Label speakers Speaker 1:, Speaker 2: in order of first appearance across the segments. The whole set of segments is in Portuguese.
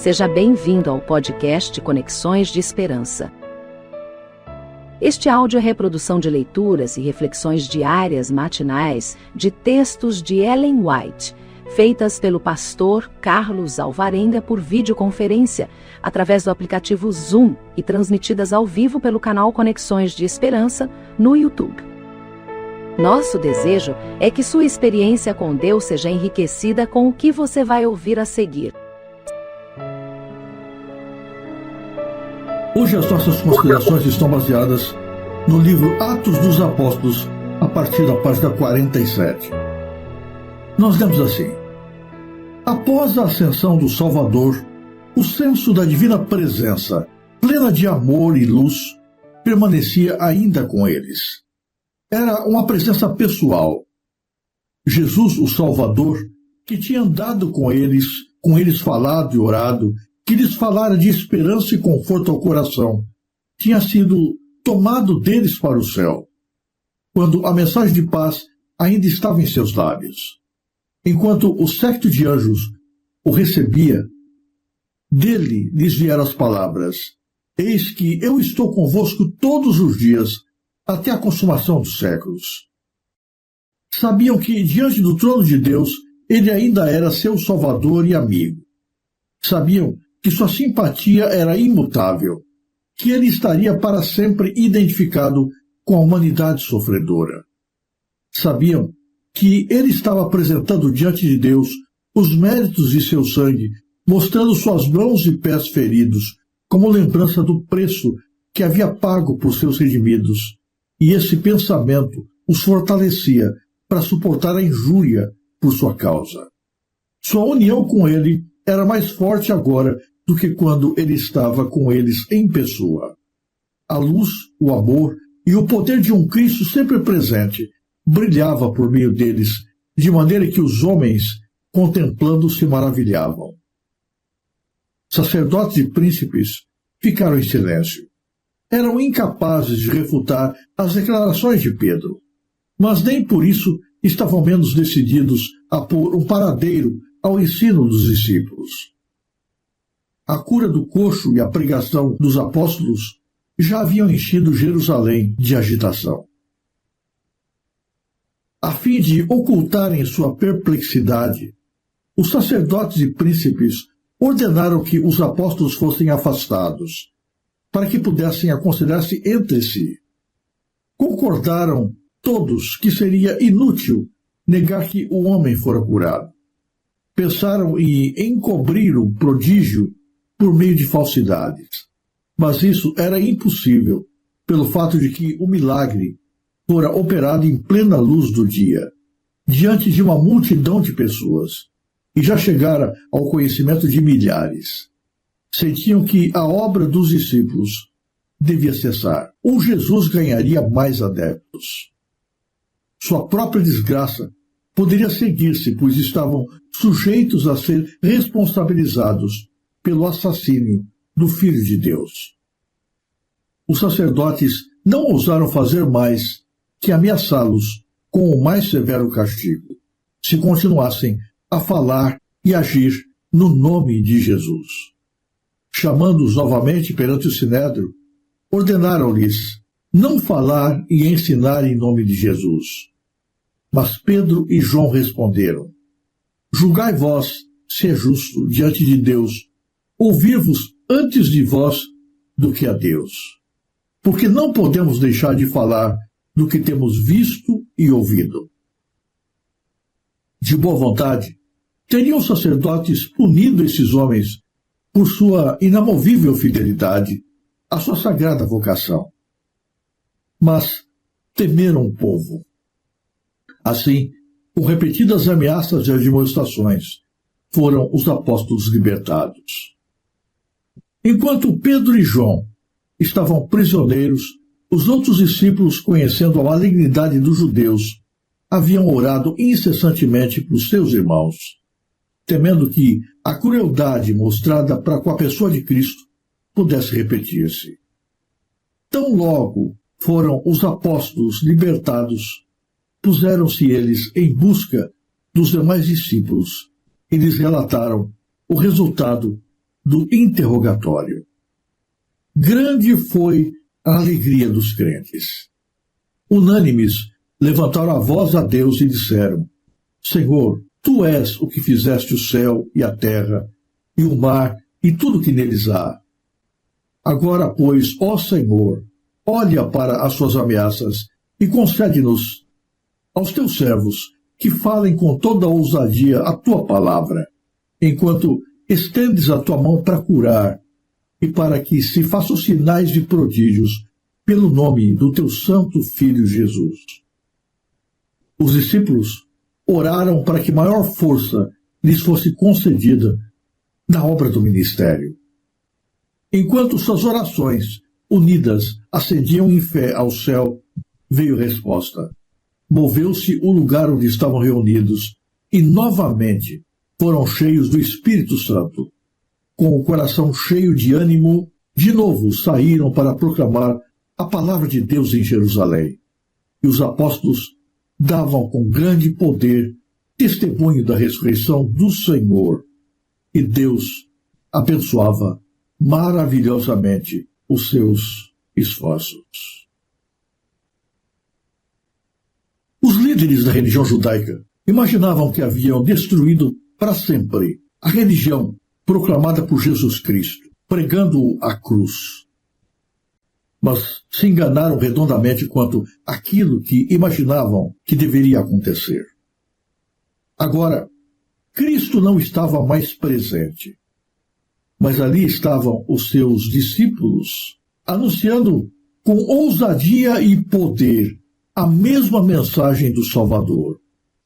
Speaker 1: Seja bem-vindo ao podcast Conexões de Esperança. Este áudio é reprodução de leituras e reflexões diárias matinais de textos de Ellen White, feitas pelo pastor Carlos Alvarenga por videoconferência, através do aplicativo Zoom e transmitidas ao vivo pelo canal Conexões de Esperança no YouTube. Nosso desejo é que sua experiência com Deus seja enriquecida com o que você vai ouvir a seguir.
Speaker 2: Hoje as nossas considerações estão baseadas no livro Atos dos Apóstolos, a partir da página 47. Nós lemos assim: após a ascensão do Salvador, o senso da divina presença, plena de amor e luz, permanecia ainda com eles. Era uma presença pessoal. Jesus, o Salvador, que tinha andado com eles falado e orado, que lhes falara de esperança e conforto ao coração, tinha sido tomado deles para o céu, quando a mensagem de paz ainda estava em seus lábios. Enquanto o séquito de anjos o recebia, dele lhes vieram as palavras: eis que eu estou convosco todos os dias, até a consumação dos séculos. Sabiam que, diante do trono de Deus, ele ainda era seu salvador e amigo. Sabiam que sua simpatia era imutável, que ele estaria para sempre identificado com a humanidade sofredora. Sabiam que ele estava apresentando diante de Deus os méritos de seu sangue, mostrando suas mãos e pés feridos, como lembrança do preço que havia pago por seus redimidos, e esse pensamento os fortalecia para suportar a injúria por sua causa. Sua união com ele era mais forte agora do que quando ele estava com eles em pessoa. A luz, o amor e o poder de um Cristo sempre presente brilhava por meio deles, de maneira que os homens, contemplando, se maravilhavam. Sacerdotes e príncipes ficaram em silêncio. Eram incapazes de refutar as declarações de Pedro, mas nem por isso estavam menos decididos a pôr um paradeiro ao ensino dos discípulos. A cura do coxo e a pregação dos apóstolos já haviam enchido Jerusalém de agitação. A fim de ocultarem sua perplexidade, os sacerdotes e príncipes ordenaram que os apóstolos fossem afastados, para que pudessem aconselhar-se entre si. Concordaram todos que seria inútil negar que o homem fora curado. Pensaram em encobrir o prodígio por meio de falsidades. Mas isso era impossível, pelo fato de que o milagre fora operado em plena luz do dia, diante de uma multidão de pessoas, e já chegara ao conhecimento de milhares. Sentiam que a obra dos discípulos devia cessar, ou Jesus ganharia mais adeptos. Sua própria desgraça poderia seguir-se, pois estavam sujeitos a ser responsabilizados pelo assassínio do Filho de Deus. Os sacerdotes não ousaram fazer mais que ameaçá-los com o mais severo castigo, se continuassem a falar e agir no nome de Jesus. Chamando-os novamente perante o Sinédrio, ordenaram-lhes não falar e ensinar em nome de Jesus. Mas Pedro e João responderam: julgai vós se é justo diante de Deus ouvir-vos antes de vós do que a Deus. Porque não podemos deixar de falar do que temos visto e ouvido. De boa vontade, teriam os sacerdotes punido esses homens por sua inamovível fidelidade à sua sagrada vocação. Mas temeram o povo. Assim, com repetidas ameaças e admoestações, foram os apóstolos libertados. Enquanto Pedro e João estavam prisioneiros, os outros discípulos, conhecendo a malignidade dos judeus, haviam orado incessantemente por seus irmãos, temendo que a crueldade mostrada para com a pessoa de Cristo pudesse repetir-se. Tão logo foram os apóstolos libertados, puseram-se eles em busca dos demais discípulos e lhes relataram o resultado do interrogatório. Grande foi a alegria dos crentes. Unânimes, levantaram a voz a Deus e disseram: Senhor, Tu és o que fizeste o céu e a terra, e o mar e tudo que neles há. Agora, pois, ó Senhor, olha para as suas ameaças e concede-nos, aos teus servos, que falem com toda ousadia a tua palavra, enquanto estendes a tua mão para curar, e para que se façam sinais de prodígios pelo nome do teu santo Filho Jesus. Os discípulos oraram para que maior força lhes fosse concedida na obra do ministério. Enquanto suas orações, unidas, ascendiam em fé ao céu, veio resposta. Moveu-se o lugar onde estavam reunidos e novamente foram cheios do Espírito Santo. Com o coração cheio de ânimo, de novo saíram para proclamar a palavra de Deus em Jerusalém. E os apóstolos davam com grande poder testemunho da ressurreição do Senhor. E Deus abençoava maravilhosamente os seus esforços. Os líderes da religião judaica imaginavam que haviam destruído para sempre a religião proclamada por Jesus Cristo, pregando-o à cruz. Mas se enganaram redondamente quanto àquilo que imaginavam que deveria acontecer. Agora, Cristo não estava mais presente, mas ali estavam os seus discípulos, anunciando com ousadia e poder a mesma mensagem do Salvador.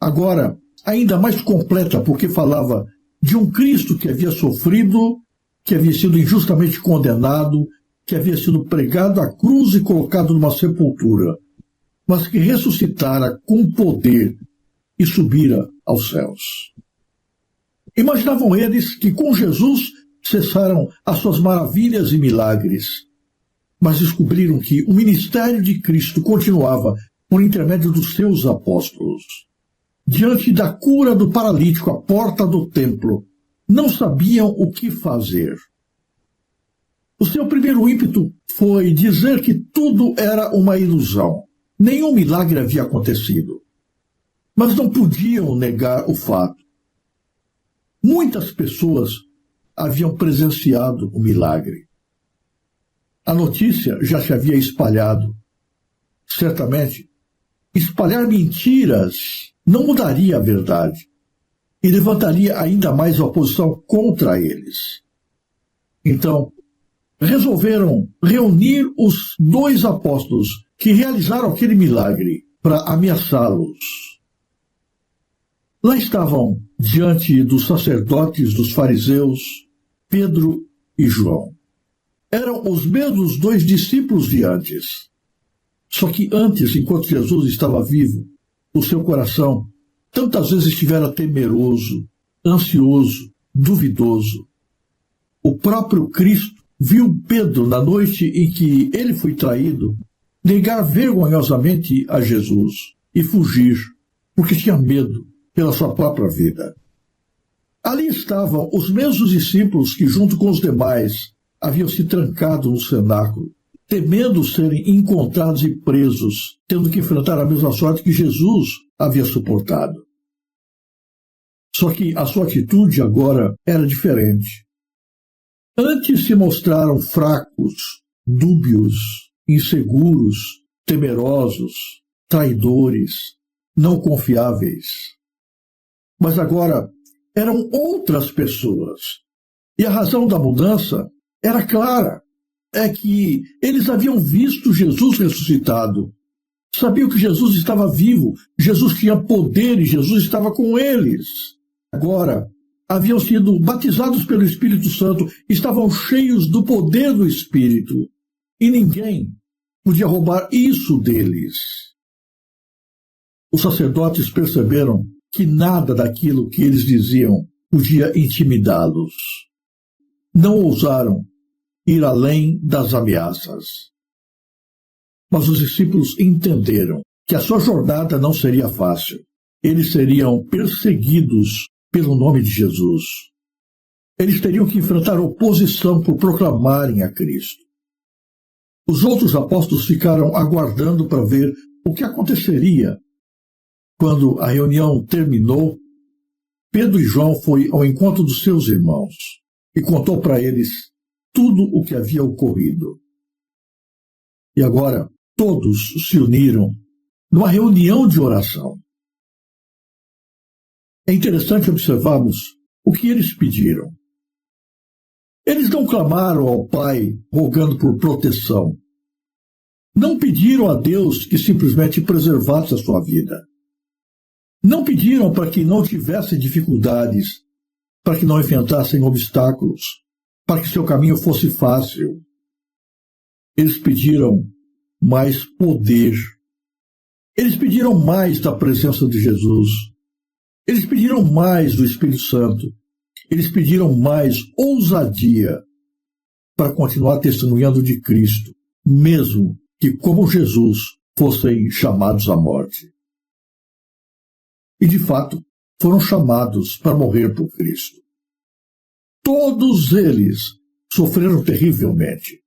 Speaker 2: Agora, ainda mais completa, porque falava de um Cristo que havia sofrido, que havia sido injustamente condenado, que havia sido pregado à cruz e colocado numa sepultura, mas que ressuscitara com poder e subira aos céus. Imaginavam eles que com Jesus cessaram as suas maravilhas e milagres, mas descobriram que o ministério de Cristo continuava por intermédio dos seus apóstolos. Diante da cura do paralítico à porta do templo, não sabiam o que fazer. O seu primeiro ímpeto foi dizer que tudo era uma ilusão. Nenhum milagre havia acontecido. Mas não podiam negar o fato. Muitas pessoas haviam presenciado o milagre. A notícia já se havia espalhado. Certamente, espalhar mentiras não mudaria a verdade e levantaria ainda mais a oposição contra eles. Então, resolveram reunir os 2 apóstolos que realizaram aquele milagre para ameaçá-los. Lá estavam, diante dos sacerdotes, dos fariseus, Pedro e João. Eram os mesmos 2 discípulos de antes. Só que antes, enquanto Jesus estava vivo, o seu coração tantas vezes estivera temeroso, ansioso, duvidoso. O próprio Cristo viu Pedro, na noite em que ele foi traído, negar vergonhosamente a Jesus e fugir, porque tinha medo pela sua própria vida. Ali estavam os mesmos discípulos que, junto com os demais, haviam se trancado no cenáculo, temendo serem encontrados e presos, tendo que enfrentar a mesma sorte que Jesus havia suportado. Só que a sua atitude agora era diferente. Antes se mostraram fracos, dúbios, inseguros, temerosos, traidores, não confiáveis. Mas agora eram outras pessoas. E a razão da mudança era clara. É que eles haviam visto Jesus ressuscitado. Sabiam que Jesus estava vivo, Jesus tinha poder e Jesus estava com eles. Agora, haviam sido batizados pelo Espírito Santo, estavam cheios do poder do Espírito. E ninguém podia roubar isso deles. Os sacerdotes perceberam que nada daquilo que eles diziam podia intimidá-los. Não ousaram ir além das ameaças. Mas os discípulos entenderam que a sua jornada não seria fácil. Eles seriam perseguidos pelo nome de Jesus. eles teriam que enfrentar oposição por proclamarem a Cristo. Os outros apóstolos ficaram aguardando para ver o que aconteceria. Quando a reunião terminou, Pedro e João foram ao encontro dos seus irmãos e contou para eles tudo o que havia ocorrido. E agora todos se uniram numa reunião de oração. É interessante observarmos o que eles pediram. Eles não clamaram ao Pai rogando por proteção. Não pediram a Deus que simplesmente preservasse a sua vida. Não pediram para que não tivessem dificuldades, para que não enfrentassem obstáculos, para que seu caminho fosse fácil. Eles pediram mais poder. Eles pediram mais da presença de Jesus. Eles pediram mais do Espírito Santo. Eles pediram mais ousadia para continuar testemunhando de Cristo, mesmo que, como Jesus, fossem chamados à morte. E, de fato, foram chamados para morrer por Cristo. Todos eles sofreram terrivelmente.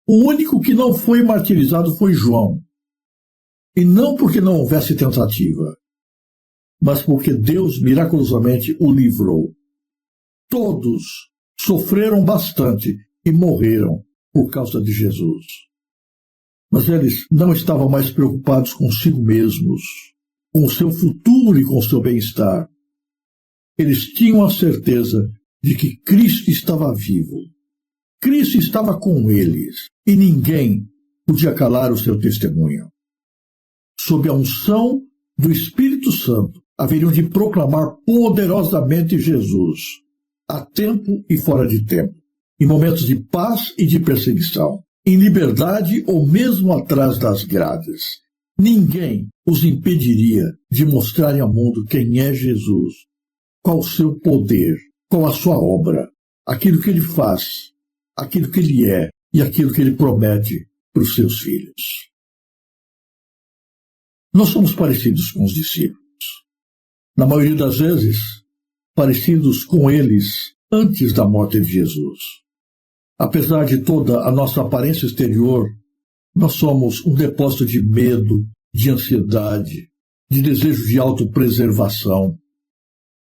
Speaker 2: O único que não foi martirizado foi João. E não porque não houvesse tentativa, mas porque Deus miraculosamente o livrou. Todos sofreram bastante e morreram por causa de Jesus. Mas eles não estavam mais preocupados consigo mesmos, com o seu futuro e com o seu bem-estar. Eles tinham a certeza de que Cristo estava vivo. Cristo estava com eles e ninguém podia calar o seu testemunho. Sob a unção do Espírito Santo, haveriam de proclamar poderosamente Jesus, a tempo e fora de tempo, em momentos de paz e de perseguição, em liberdade ou mesmo atrás das grades. Ninguém os impediria de mostrarem ao mundo quem é Jesus, qual o seu poder, qual a sua obra, aquilo que ele faz, aquilo que ele é e aquilo que ele promete para os seus filhos. Nós somos parecidos com os discípulos. Na maioria das vezes, parecidos com eles antes da morte de Jesus. Apesar de toda a nossa aparência exterior, nós somos um depósito de medo, de ansiedade, de desejo de autopreservação.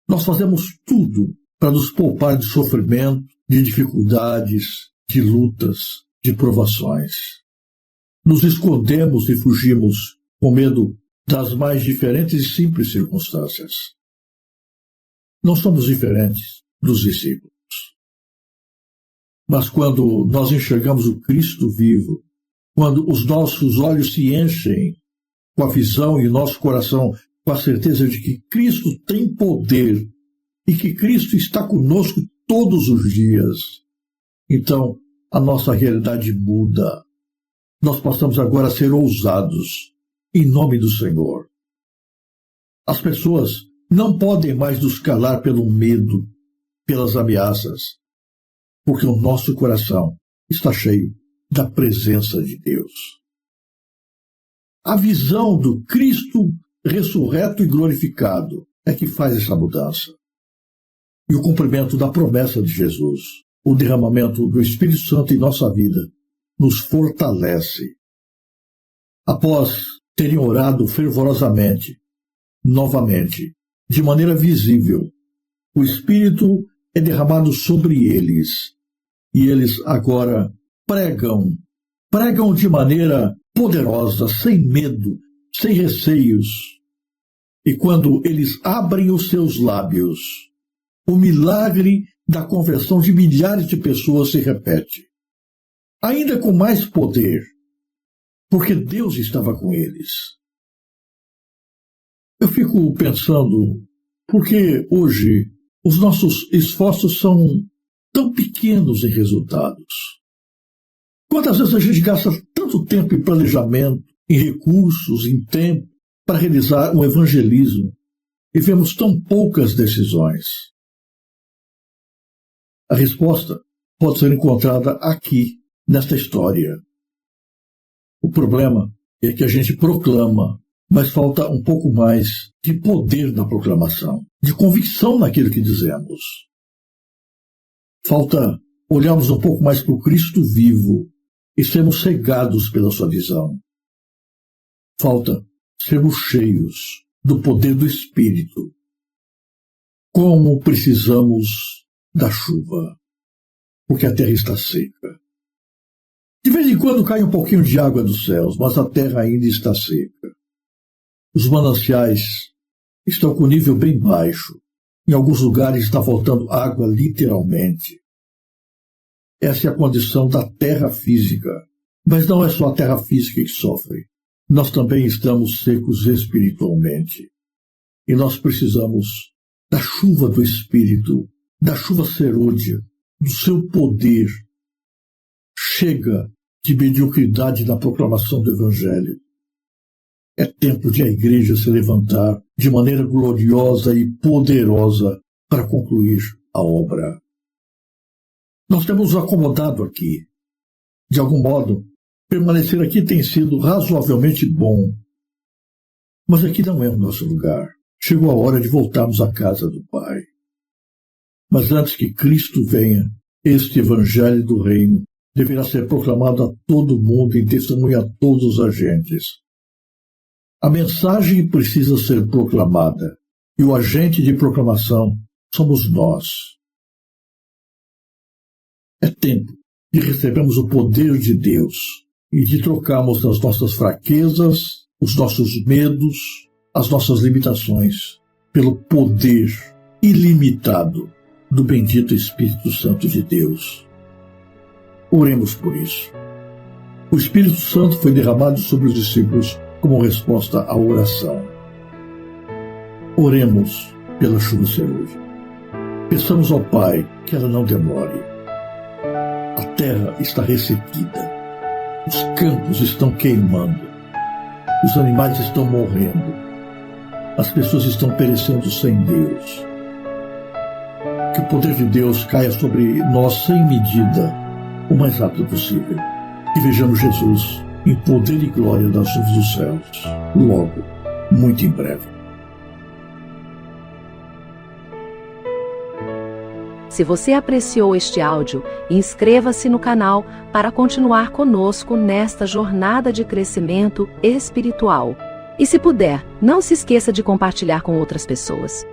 Speaker 2: Nós fazemos tudo para nos poupar de sofrimento, de dificuldades, de lutas, de provações. Nos escondemos e fugimos com medo das mais diferentes e simples circunstâncias. Não somos diferentes dos discípulos. Mas quando nós enxergamos o Cristo vivo, quando os nossos olhos se enchem com a visão e o nosso coração com a certeza de que Cristo tem poder e que Cristo está conosco todos os dias, então a nossa realidade muda. Nós passamos agora a ser ousados em nome do Senhor. As pessoas não podem mais nos calar pelo medo, pelas ameaças, porque o nosso coração está cheio da presença de Deus. A visão do Cristo ressurreto e glorificado é que faz essa mudança. E o cumprimento da promessa de Jesus, o derramamento do Espírito Santo em nossa vida, nos fortalece. Após terem orado fervorosamente, novamente, de maneira visível, o Espírito é derramado sobre eles, e eles agora pregam de maneira poderosa, sem medo, sem receios. E quando eles abrem os seus lábios, o milagre da conversão de milhares de pessoas se repete. Ainda com mais poder, porque Deus estava com eles. Eu fico pensando, por que hoje os nossos esforços são tão pequenos em resultados? Quantas vezes a gente gasta tanto tempo em planejamento, em recursos, em tempo, para realizar um evangelismo, e vemos tão poucas decisões? A resposta pode ser encontrada aqui, nesta história. O problema é que a gente proclama, mas falta um pouco mais de poder na proclamação, de convicção naquilo que dizemos. Falta olharmos um pouco mais para o Cristo vivo e sermos cegados pela sua visão. Falta sermos cheios do poder do Espírito. Como precisamos da chuva, porque a terra está seca. De vez em quando cai um pouquinho de água dos céus, mas a terra ainda está seca. Os mananciais estão com nível bem baixo. Em alguns lugares está faltando água literalmente. Essa é a condição da terra física. Mas não é só a terra física que sofre. Nós também estamos secos espiritualmente. E nós precisamos da chuva do Espírito, da chuva serôdia, do seu poder. Chega de mediocridade na proclamação do Evangelho. É tempo de a igreja se levantar de maneira gloriosa e poderosa para concluir a obra. Nós temos nos acomodado aqui. De algum modo, permanecer aqui tem sido razoavelmente bom. Mas aqui não é o nosso lugar. Chegou a hora de voltarmos à casa do Pai. Mas antes que Cristo venha, este Evangelho do Reino deverá ser proclamado a todo mundo e testemunho a todos os agentes. A mensagem precisa ser proclamada, e o agente de proclamação somos nós. É tempo de recebermos o poder de Deus e de trocarmos as nossas fraquezas, os nossos medos, as nossas limitações, pelo poder ilimitado do bendito Espírito Santo de Deus. Oremos por isso. O Espírito Santo foi derramado sobre os discípulos como resposta à oração. Oremos pela chuva serôdia. Peçamos ao Pai que ela não demore. A terra está ressequida. Os campos estão queimando. Os animais estão morrendo. As pessoas estão perecendo sem Deus. Que o poder de Deus caia sobre nós sem medida, o mais rápido possível. E vejamos Jesus em poder e glória das nuvens dos céus, logo, muito em breve.
Speaker 1: Se você apreciou este áudio, inscreva-se no canal para continuar conosco nesta jornada de crescimento espiritual. E se puder, não se esqueça de compartilhar com outras pessoas.